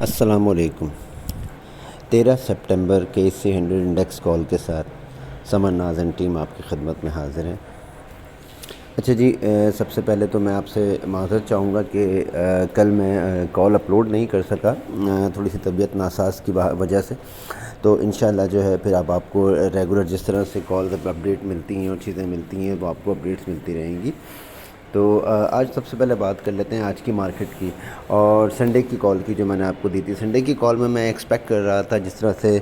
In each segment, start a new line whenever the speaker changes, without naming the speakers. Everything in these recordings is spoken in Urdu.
السلام علیکم۔ 13 سپٹمبر کے KC100 انڈیکس کال کے ساتھ سمر ناظرین ٹیم آپ کی خدمت میں حاضر ہے۔ اچھا جی، سب سے پہلے تو میں آپ سے معذرت چاہوں گا کہ کل میں کال اپلوڈ نہیں کر سکا، تھوڑی سی طبیعت ناساز کی وجہ سے۔ تو انشاءاللہ جو ہے پھر آپ کو ریگولر جس طرح سے کال اپڈیٹ ملتی ہیں اور چیزیں ملتی ہیں وہ آپ کو اپڈیٹس ملتی رہیں گی۔ تو آج سب سے پہلے بات کر لیتے ہیں آج کی مارکیٹ کی اور سنڈے کی کال کی جو میں نے آپ کو دی تھی۔ سنڈے کی کال میں ایکسپیکٹ کر رہا تھا جس طرح سے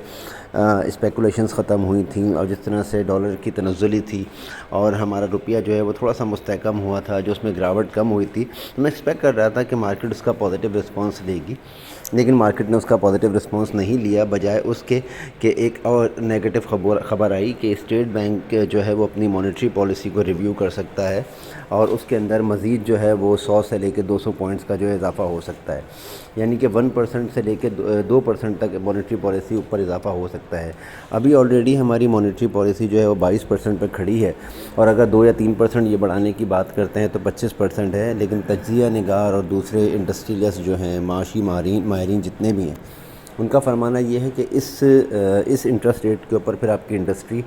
اسپیکولیشنز ختم ہوئی تھیں اور جس طرح سے ڈالر کی تنزلی تھی اور ہمارا روپیہ جو ہے وہ تھوڑا سا مستحکم ہوا تھا، جو اس میں گراوٹ کم ہوئی تھی، تو میں ایکسپیکٹ کر رہا تھا کہ مارکیٹ اس کا پازیٹیو رسپانس لے گی، لیکن مارکیٹ نے اس کا پازیٹیو رسپانس نہیں لیا، بجائے اس کے کہ ایک اور نیگیٹو خبر آئی کہ اسٹیٹ بینک جو ہے وہ اپنی مانیٹری پالیسی کو ریویو کر سکتا ہے اور اس کے اندر مزید جو ہے وہ 100 سے لے کے 200 پوائنٹس کا جو ہے اضافہ ہو سکتا ہے، یعنی کہ 1% سے لے کے 2% تک مانیٹری پالیسی اوپر اضافہ ہو سکتا ہے۔ ابھی آلریڈی ہماری مانیٹری پالیسی جو ہے وہ 22% پہ کھڑی ہے، اور اگر 2 یا 3% یہ بڑھانے کی بات کرتے ہیں تو 25% ہے، لیکن تجزیہ نگار اور دوسرے انڈسٹریلسٹ جو ہیں، معاشی ماہرین جتنے بھی ہیں، ان کا فرمانا یہ ہے کہ اس انٹرسٹ ریٹ کے اوپر پھر آپ کی انڈسٹری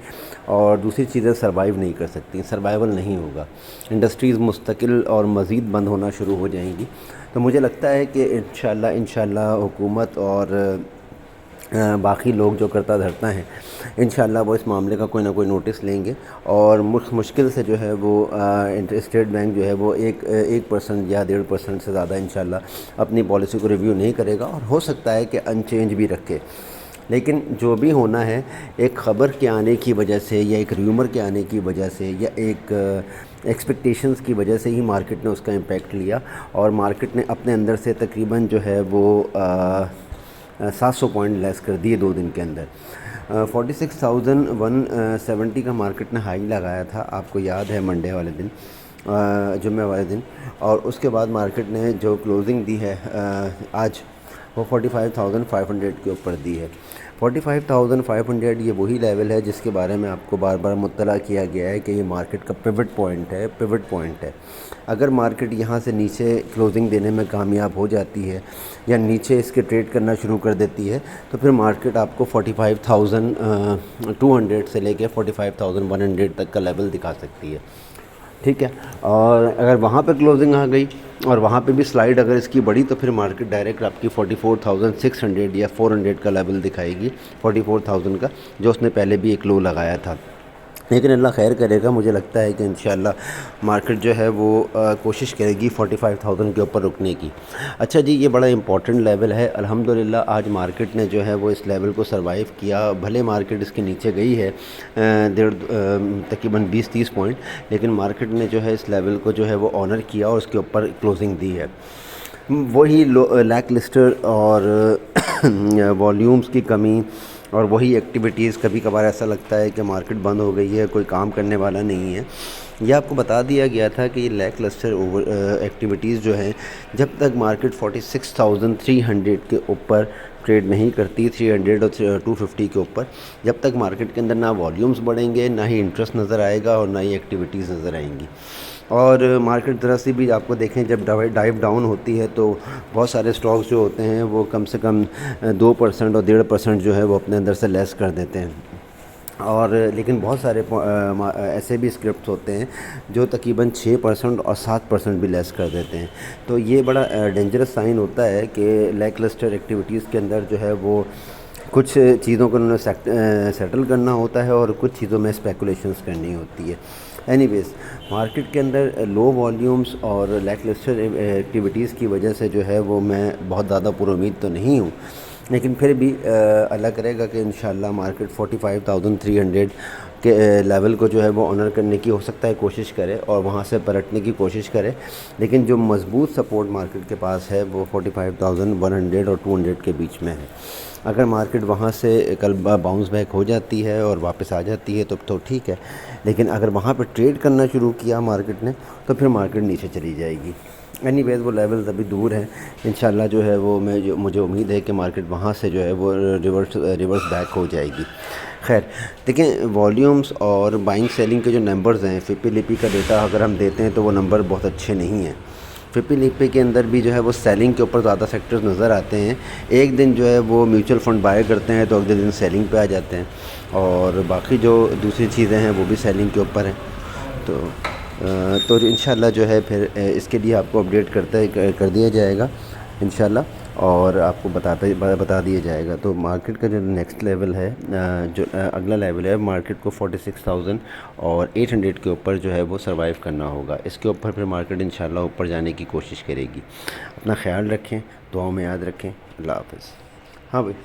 اور دوسری چیزیں سروائیو نہیں کر سکتی، سروائیول نہیں ہوگا، انڈسٹریز مستقل اور مزید بند ہونا شروع ہو جائیں گی۔ تو مجھے لگتا ہے کہ انشاءاللہ حکومت اور باقی لوگ جو کرتا دھرتا ہیں، انشاءاللہ وہ اس معاملے کا کوئی نہ کوئی نوٹس لیں گے اور مشکل سے جو ہے وہ اسٹیٹ بینک جو ہے وہ 1% یا 1.5% سے زیادہ انشاءاللہ اپنی پالیسی کو ریویو نہیں کرے گا، اور ہو سکتا ہے کہ ان چینج بھی رکھے، لیکن جو بھی ہونا ہے ایک خبر کے آنے کی وجہ سے یا ایک ریومر کے آنے کی وجہ سے یا ایک ایکسپیکٹیشنز کی وجہ سے ہی مارکیٹ نے اس کا امپیکٹ لیا، اور مارکیٹ نے اپنے اندر سے تقریباً جو ہے وہ 700 پوائنٹ لیس کر دیے 2 دن کے اندر۔ 46,170 کا مارکیٹ نے ہائی لگایا تھا، آپ کو یاد ہے منڈے والے دن، جمعہ والے دن، اور اس کے بعد مارکیٹ نے جو کلوزنگ دی ہے آج وہ 45,500 کے اوپر دی ہے۔ 45,500 یہ وہی لیول ہے جس کے بارے میں آپ کو بار بار مطلع کیا گیا ہے کہ یہ مارکیٹ کا پیوٹ پوائنٹ ہے۔ اگر مارکیٹ یہاں سے نیچے کلوزنگ دینے میں کامیاب ہو جاتی ہے یا نیچے اس کے ٹریڈ کرنا شروع کر دیتی ہے تو پھر مارکیٹ آپ کو 45,200 سے لے کے 45,100 تک کا لیول دکھا سکتی ہے، ٹھیک ہے۔ اور اگر وہاں پہ کلوزنگ آ گئی اور وہاں پہ بھی سلائیڈ اگر اس کی بڑھی تو پھر مارکیٹ ڈائریکٹ آپ کی 44,600 یا 400 کا لیول دکھائے گی، 44,000 کا، جو اس نے پہلے بھی ایک لو لگایا تھا۔ لیکن اللہ خیر کرے گا، مجھے لگتا ہے کہ انشاءاللہ مارکیٹ جو ہے وہ کوشش کرے گی 45,000 کے اوپر رکنے کی۔ اچھا جی، یہ بڑا امپورٹنٹ لیول ہے، الحمدللہ آج مارکیٹ نے جو ہے وہ اس لیول کو سروائیو کیا، بھلے مارکیٹ اس کے نیچے گئی ہے تقریباً 20-30 پوائنٹ، لیکن مارکیٹ نے جو ہے اس لیول کو جو ہے وہ آنر کیا اور اس کے اوپر کلوزنگ دی ہے۔ وہی لیک لسٹر اور والیومز کی کمی اور وہی ایکٹیویٹیز، کبھی کبھار ایسا لگتا ہے کہ مارکیٹ بند ہو گئی ہے، کوئی کام کرنے والا نہیں ہے۔ یہ آپ کو بتا دیا گیا تھا کہ یہ لیک لسٹر ایکٹیویٹیز جو ہیں، جب تک مارکیٹ 46,300 کے اوپر ٹریڈ نہیں کرتی، 300 اور 250 کے اوپر، جب تک مارکیٹ کے اندر نہ والیومز بڑھیں گے، نہ ہی انٹرسٹ نظر آئے گا اور نہ ہی ایکٹیویٹیز نظر آئیں گی۔ اور مارکیٹ ذرا سی بھی آپ کو دیکھیں جب ڈائیو ڈاؤن ہوتی ہے تو بہت سارے سٹاکس جو ہوتے ہیں وہ کم سے کم 2% اور 1.5% جو ہے وہ اپنے اندر سے لیس کر دیتے ہیں، اور لیکن بہت سارے ایسے بھی اسکرپٹس ہوتے ہیں جو تقریباً 6% اور 7% بھی لیس کر دیتے ہیں۔ تو یہ بڑا ڈینجرس سائن ہوتا ہے کہ لیک لسٹر ایکٹیویٹیز کے اندر جو ہے وہ کچھ چیزوں کو انہوں نے سیٹل کرنا ہوتا ہے اور کچھ چیزوں میں اسپیکولیشنز کرنی ہوتی ہے۔ اینی ویز، مارکیٹ کے اندر لو والیومز اور لیک لسٹر ایکٹیویٹیز کی وجہ سے جو ہے وہ میں بہت زیادہ پر امید تو نہیں ہوں، لیکن پھر بھی اللہ کرے گا کہ انشاءاللہ مارکیٹ 45,300 کے لیول کو جو ہے وہ آنر کرنے کی ہو سکتا ہے کوشش کرے اور وہاں سے پلٹنے کی کوشش کرے، لیکن جو مضبوط سپورٹ مارکیٹ کے پاس ہے وہ 45,100 اور 200 کے بیچ میں ہے۔ اگر مارکیٹ وہاں سے کل باؤنس بیک ہو جاتی ہے اور واپس آ جاتی ہے تو ٹھیک ہے، لیکن اگر وہاں پہ ٹریڈ کرنا شروع کیا مارکیٹ نے تو پھر مارکیٹ نیچے چلی جائے گی۔ اینی ویز وہ لیولز ابھی دور ہیں، انشاءاللہ جو ہے وہ مجھے امید ہے کہ مارکیٹ وہاں سے جو ہے وہ ریورس بیک ہو جائے گی۔ خیر دیکھیں، والیومز اور بائنگ سیلنگ کے جو نمبرز ہیں، فپی لپی کا ڈیٹا اگر ہم دیتے ہیں تو وہ نمبر بہت اچھے نہیں ہیں، FIPPY کے اندر بھی جو ہے وہ سیلنگ کے اوپر زیادہ سیکٹرز نظر آتے ہیں. ایک دن جو ہے وہ میوچل فنڈ بائی کرتے ہیں تو اگلے دن سیلنگ پہ آ جاتے ہیں, اور باقی جو دوسری چیزیں ہیں وہ بھی سیلنگ کے اوپر ہیں. تو انشاءاللہ جو ہے پھر اس کے لیے آپ کو اپڈیٹ کر دیا جائے گا انشاءاللہ, اور آپ کو بتا دیا جائے گا. تو مارکیٹ کا جو نیکسٹ لیول ہے, جو اگلا لیول ہے, مارکیٹ کو 46,000 اور 800 کے اوپر جو ہے وہ سروائیو کرنا ہوگا. اس کے اوپر پھر مارکیٹ انشاءاللہ اوپر جانے کی کوشش کرے گی. اپنا خیال رکھیں, دعاؤں میں یاد رکھیں. اللہ حافظ. ہاں بھائی.